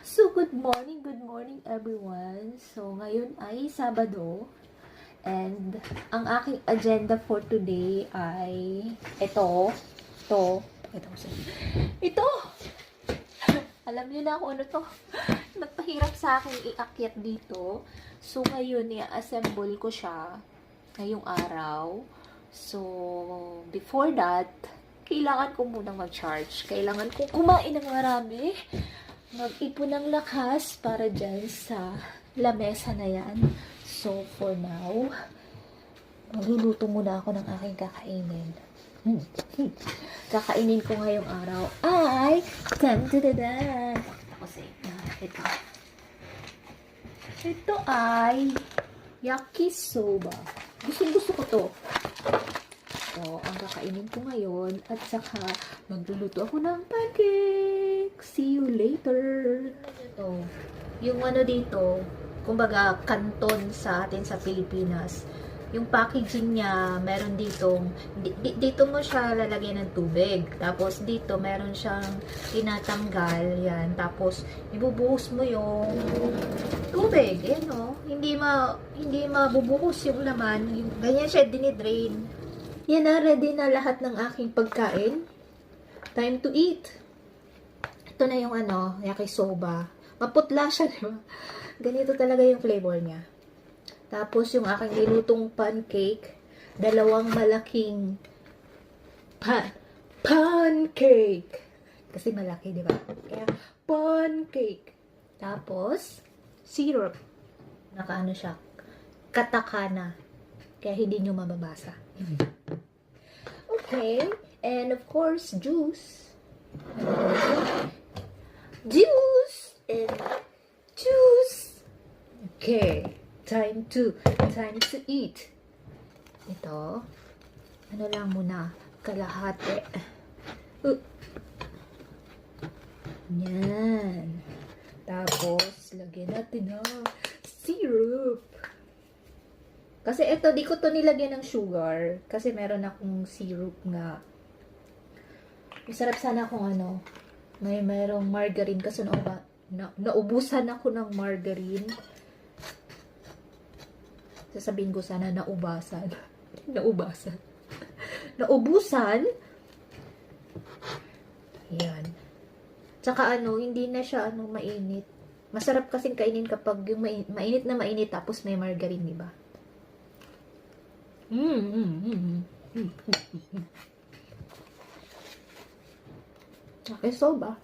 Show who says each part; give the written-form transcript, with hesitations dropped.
Speaker 1: So, good morning everyone. So, ngayon ay Sabado. And, ang aking agenda for today ay ito. Alam niyo na kung ano to. Nagpahirap sa akin iakyat dito. So, ngayon, i-assemble ko siya ngayong araw. So, before that, kailangan ko munang mag-charge. Kailangan ko kumain ng marami. Mag-ipon ng lakas para dyan sa lamesa na yan. So, for now, magluluto muna ako ng aking kakainin. Kakainin ko ngayong araw ay ito ay yakisoba. Gusto ko to. So, ang kakainin ko ngayon at saka magluluto ako ng pancake. See you later. So, yung ano dito, kumbaga kanton sa atin sa Pilipinas. Yung packaging niya, meron dito mo siya lalagyan ng tubig. Tapos dito, meron siyang tinatanggal. Yan. Tapos, ibubuhos mo yung tubig. Yan o. Hindi mabubuhos yung laman. Ganyan siya dinidrain. Yan na, ready na lahat ng aking pagkain. Time to eat. Ito na yung yakisoba. Maputla siya, diba? Ganito talaga yung flavor niya. Tapos yung aking nilutong pancake, dalawang malaking pancake. Kasi malaki, di ba? Kaya pancake. Tapos syrup. Nakaano siya? Katakana. Kaya hindi nyo mababasa. Okay. And of course, juice. Juice. Okay. Time to eat. Ito. Ano lang muna. Kalahati. Yan. Tapos, lagyan natin ng syrup. Kasi ito, di ko to nilagyan ng sugar. Kasi meron akong syrup nga. Masarap sana kung merong margarine. Kasi naubusan ako ng margarine. Sasabihin ko sana naubasan. Naubusan. Yan. Tsaka hindi na siya mainit. Masarap kasing kainin kapag yung mainit na mainit tapos may margarine, di ba? Okay, soba.